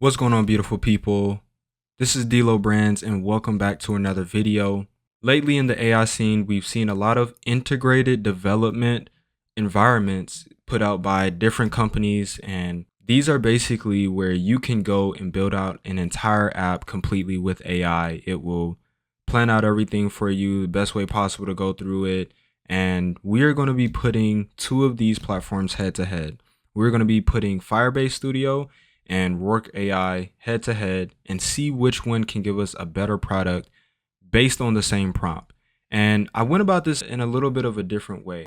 What's going on, beautiful people? This is D'Lo Brands, and welcome back to another video. Lately in the AI scene, we've seen a lot of integrated development environments put out by different companies, and these are basically where you can go and build out an entire app completely with AI. It will plan out everything for you, the best way possible to go through it, and we are going to be putting two of these platforms head to head. We're going to be putting Firebase Studio and Rork AI head to head and see which one can give us a better product based on the same prompt. And I went about this in a little bit of a different way.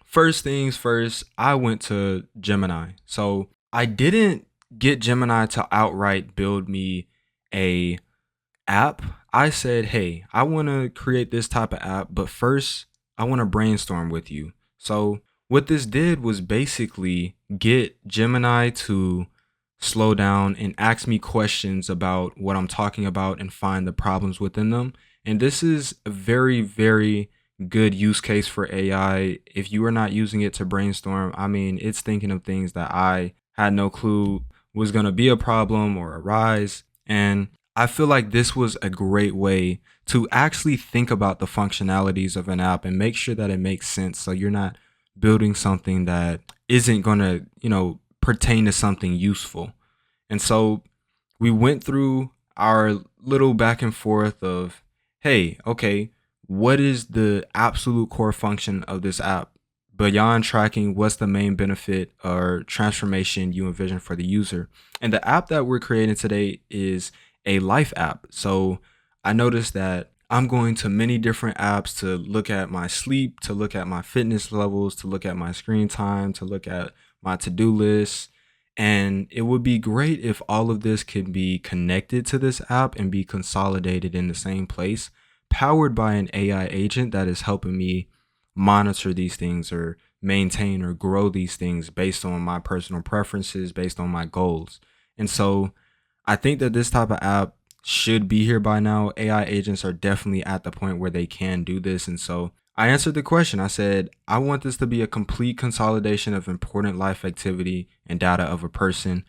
First things first, I went to Gemini. So I didn't get Gemini to outright build me a app. I said, hey, I want to create this type of app, but first I want to brainstorm with you. So what this did was basically get Gemini to slow down and ask me questions about what I'm talking about and find the problems within them. And this is a very, very good use case for AI. If you are not using it to brainstorm, I mean, it's thinking of things that I had no clue was going to be a problem or arise. And I feel like this was a great way to actually think about the functionalities of an app and make sure that it makes sense. So you're not building something that isn't going to, pertain to something useful. And so we went through our little back and forth of, hey, okay, what is the absolute core function of this app? Beyond tracking, what's the main benefit or transformation you envision for the user? And the app that we're creating today is a life app. So I noticed that I'm going to many different apps to look at my sleep, to look at my fitness levels, to look at my screen time, to look at my to-do list. And it would be great if all of this could be connected to this app and be consolidated in the same place, powered by an AI agent that is helping me monitor these things or maintain or grow these things based on my personal preferences, based on my goals. And so I think that this type of app should be here by now. AI agents are definitely at the point where they can do this. And so I answered the question. I said, I want this to be a complete consolidation of important life activity and data of a person,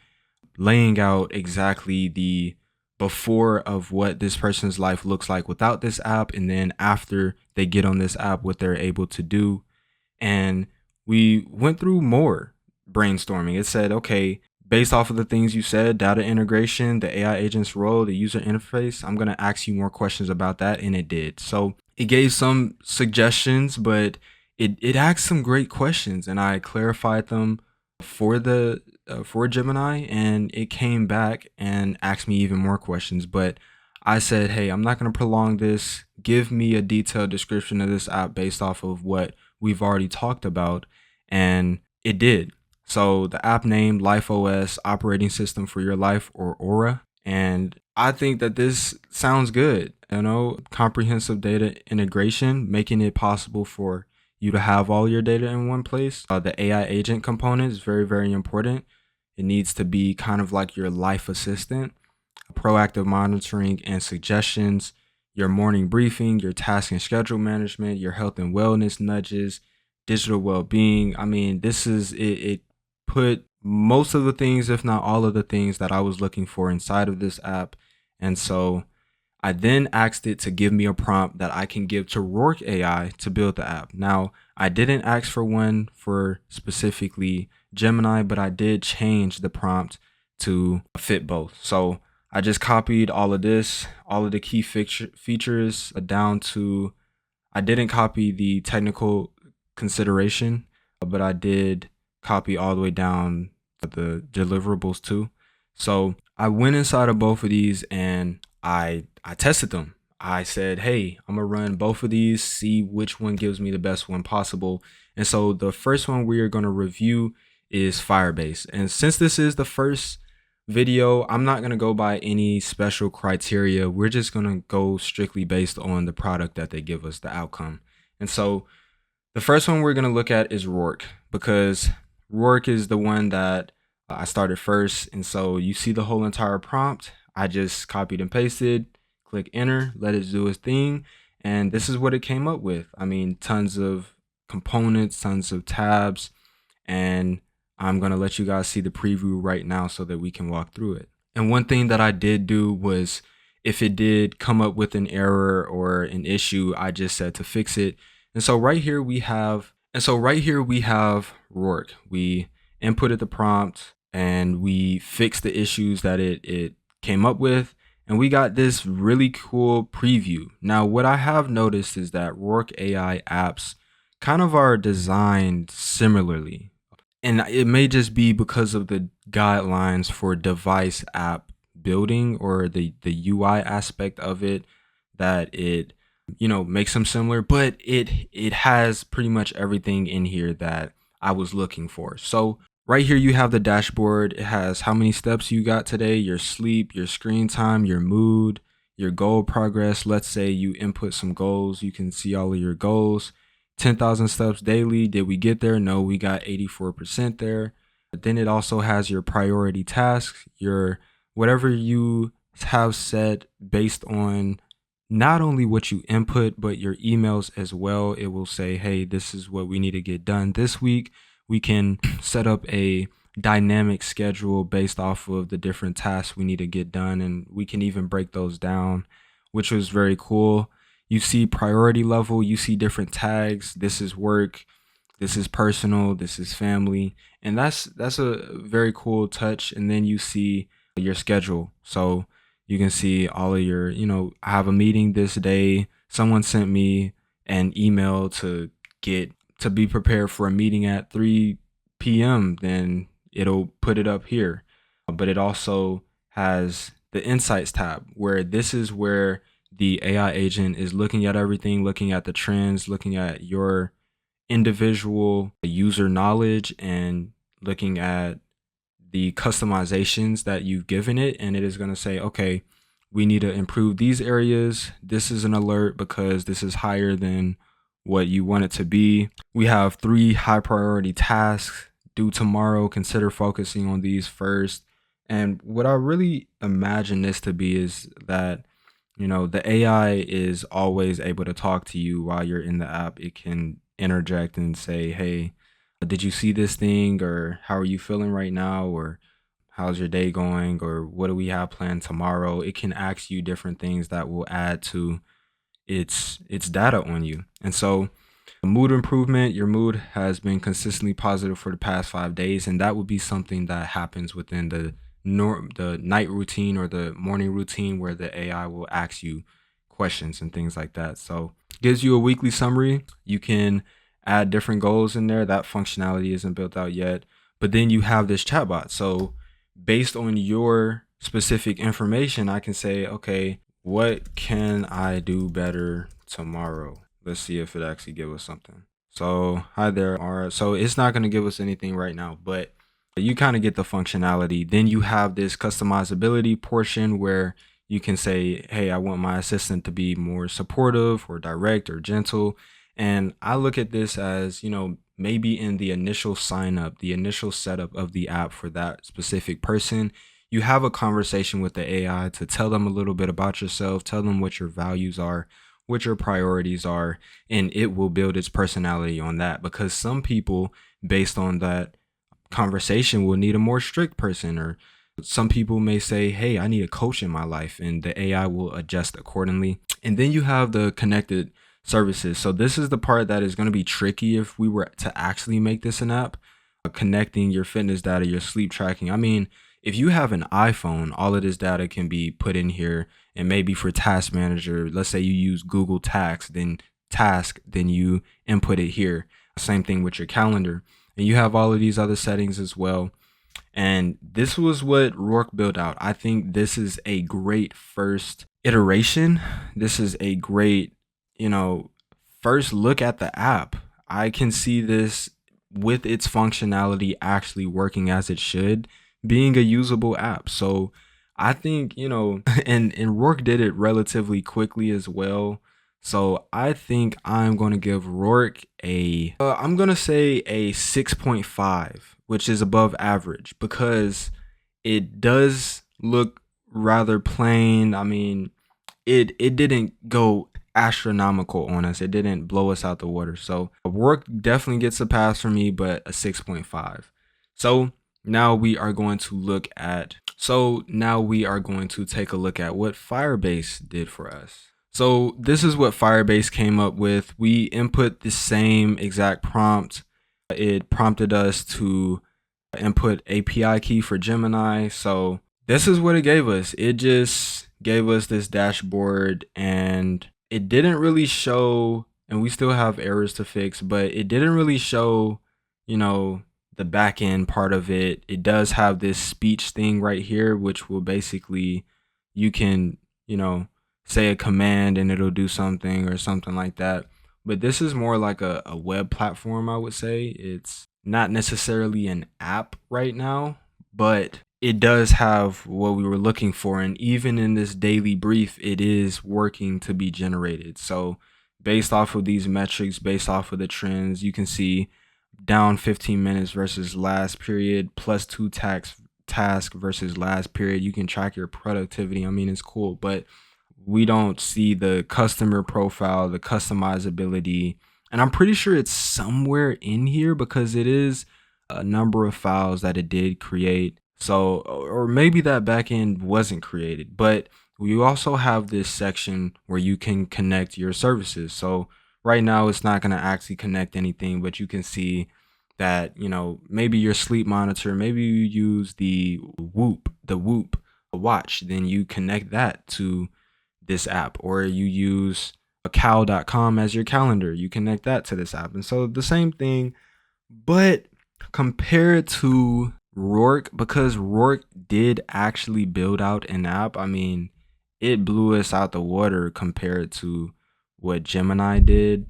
laying out exactly the before of what this person's life looks like without this app, and then after they get on this app, what they're able to do. And we went through more brainstorming. It said, okay, based off of the things you said, data integration, the AI agent's role, the user interface, I'm going to ask you more questions about that. And it did. So it gave some suggestions, but it asked some great questions, and I clarified them for the for Gemini, and it came back and asked me even more questions. But I said, hey, I'm not going to prolong this. Give me a detailed description of this app based off of what we've already talked about. And it did. So the app name, Life OS, operating system for your life, or Aura. And I think that this sounds good. Comprehensive data integration, making it possible for you to have all your data in one place. The AI agent component is very, very important. It needs to be kind of like your life assistant, proactive monitoring and suggestions, your morning briefing, your task and schedule management, your health and wellness nudges, digital well-being. I mean, this is it put most of the things, if not all of the things that I was looking for inside of this app. And so I then asked it to give me a prompt that I can give to Rork AI to build the app. Now, I didn't ask for one for specifically Gemini, but I did change the prompt to fit both. So I just copied all of this, all of the key features down to, I didn't copy the technical consideration, but I did copy all the way down to the deliverables too. So I went inside of both of these and I tested them. I said, hey, I'm gonna run both of these, see which one gives me the best one possible. And so the first one we are gonna review is Firebase. And since this is the first video, I'm not gonna go by any special criteria. We're just gonna go strictly based on the product that they give us, the outcome. And so the first one we're gonna look at is Rork, because Rork is the one that I started first. And so you see the whole entire prompt. I just copied and pasted, click enter, let it do its thing. And this is what it came up with. I mean, tons of components, tons of tabs, and I'm going to let you guys see the preview right now so that we can walk through it. And one thing that I did do was, if it did come up with an error or an issue, I just said to fix it. And so right here we have Rork. We inputted the prompt and we fixed the issues that it came up with. And we got this really cool preview. Now, what I have noticed is that Rork AI apps kind of are designed similarly. And it may just be because of the guidelines for device app building or the UI aspect of it that it makes them similar, but it has pretty much everything in here that I was looking for. So right here you have the dashboard. It has how many steps you got today, your sleep, your screen time, your mood, your goal progress. Let's say you input some goals, you can see all of your goals. 10,000 steps daily. Did we get there? No, we got 84% there. But then it also has your priority tasks, your whatever you have set based on not only what you input, but your emails as well. It will say, hey, this is what we need to get done this week. We can set up a dynamic schedule based off of the different tasks we need to get done. And we can even break those down, which was very cool. You see priority level, you see different tags. This is work, this is personal, this is family. And that's a very cool touch. And then you see your schedule. So you can see all of your, I have a meeting this day. Someone sent me an email to be prepared for a meeting at 3 p.m. Then it'll put it up here. But it also has the insights tab, where this is where the AI agent is looking at everything, looking at the trends, looking at your individual user knowledge, and looking at the customizations that you've given it. And it is going to say, okay, we need to improve these areas. This is an alert because this is higher than what you want it to be. We have 3 high priority tasks due tomorrow. Consider focusing on these first. And what I really imagine this to be is that the AI is always able to talk to you while you're in the app. It can interject and say, hey, did you see this thing? Or how are you feeling right now? Or how's your day going? Or what do we have planned tomorrow? It can ask you different things that will add to its data on you. And so mood improvement, your mood has been consistently positive for the past 5 days. And that would be something that happens within the night routine or the morning routine, where the AI will ask you questions and things like that. So it gives you a weekly summary. You can add different goals in there. That functionality isn't built out yet. But then you have this chatbot. So based on your specific information, I can say, okay, what can I do better tomorrow? Let's see if it actually gives us something. So hi there. All right. So it's not going to give us anything right now, but you kind of get the functionality. Then you have this customizability portion where you can say, hey, I want my assistant to be more supportive or direct or gentle. And I look at this as, maybe in the initial sign up, the initial setup of the app for that specific person, you have a conversation with the AI to tell them a little bit about yourself, tell them what your values are, what your priorities are, and it will build its personality on that. Because some people, based on that conversation, will need a more strict person, or some people may say, hey, I need a coach in my life, and the AI will adjust accordingly. And then you have the connected services. So this is the part that is going to be tricky if we were to actually make this an app. Connecting your fitness data, your sleep tracking. I mean, if you have an iPhone, all of this data can be put in here. And maybe for task manager, let's say you use Google then you input it here. Same thing with your calendar. And you have all of these other settings as well. And this was what Rork built out. I think this is a great first iteration. This is a great, first look at the app. I can see this with its functionality actually working as it should, being a usable app. So I think, and Rork did it relatively quickly as well. So I think I'm going to give Rork I'm going to say a 6.5, which is above average, because it does look rather plain. I mean, it didn't go astronomical on us. It didn't blow us out the water. So Rork definitely gets a pass for me, but a 6.5. So now we are going to take a look at what Firebase did for us. So this is what Firebase came up with. We input the same exact prompt. It prompted us to input API key for Gemini. So this is what it gave us. It just gave us this dashboard, and it didn't really show, and we still have errors to fix, but it didn't really show, the back end part of it. It does have this speech thing right here, which will basically, you can, say a command and it'll do something or something like that. But this is more like a web platform, I would say. It's not necessarily an app right now, but it does have what we were looking for. And even in this daily brief, it is working to be generated. So based off of these metrics, based off of the trends, you can see down 15 minutes versus last period, plus 2 task versus last period. You can track your productivity. I mean, it's cool, but we don't see the customer profile, the customizability. And I'm pretty sure it's somewhere in here because it is a number of files that it did create. So, or maybe that backend wasn't created, but we also have this section where you can connect your services. So right now it's not going to actually connect anything, but you can see that, maybe your sleep monitor, maybe you use the Whoop watch, then you connect that to this app, or you use a cow.com as your calendar, you connect that to this app. And so the same thing, but compared to Rork, because Rork did actually build out an app, I mean, it blew us out the water compared to what Gemini did.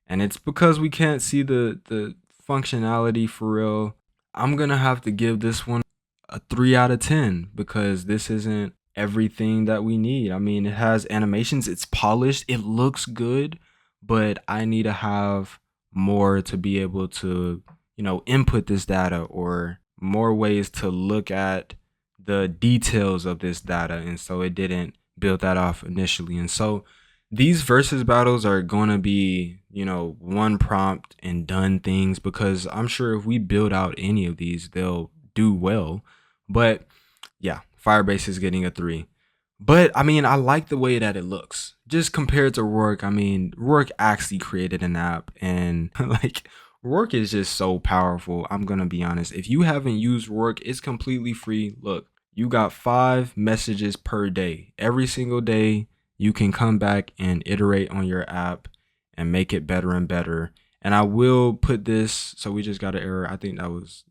And it's because we can't see the functionality for real. I'm gonna have to give this one a 3 out of 10 because this isn't everything that we need. I mean, it has animations, it's polished, it looks good, but I need to have more to be able to, input this data, or more ways to look at the details of this data. And so it didn't build that off initially. And so these versus battles are going to be, one prompt and done things, because I'm sure if we build out any of these, they'll do well. But yeah, Firebase is getting a 3. But I mean, I like the way that it looks. Just compared to Rork, I mean, Rork actually created an app, and like, Rork is just so powerful. I'm gonna be honest. If you haven't used Rork, it's completely free. Look, you got 5 messages per day. Every single day, you can come back and iterate on your app and make it better and better. And I will put this, so we just got an error. I think that was,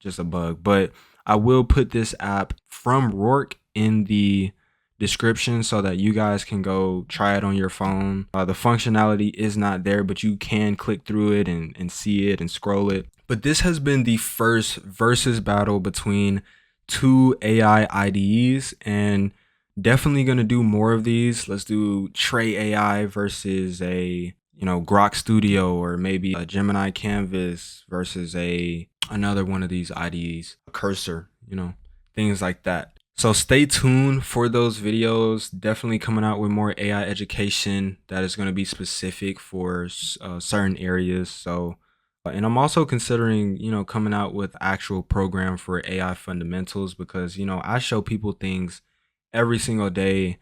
just a bug, but I will put this app from Rork in the description so that you guys can go try it on your phone. The functionality is not there, but you can click through it and see it and scroll it. But this has been the first versus battle between 2 AI IDEs, and definitely going to do more of these. Let's do Trey AI versus a, Grok Studio, or maybe a Gemini Canvas versus another one of these IDEs, a Cursor, things like that. So stay tuned for those videos. Definitely coming out with more AI education that is going to be specific for certain areas. So, and I'm also considering, coming out with actual program for AI fundamentals, because, I show people things every single day,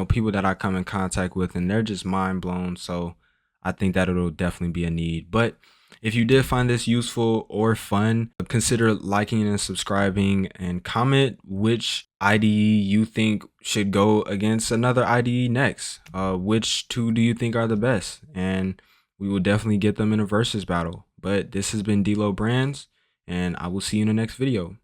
people that I come in contact with, and they're just mind blown. So I think that it'll definitely be a need. But if you did find this useful or fun, consider liking and subscribing, and comment which IDE you think should go against another IDE next. Which 2 do you think are the best? And we will definitely get them in a versus battle. But this has been D-Lo Brands, and I will see you in the next video.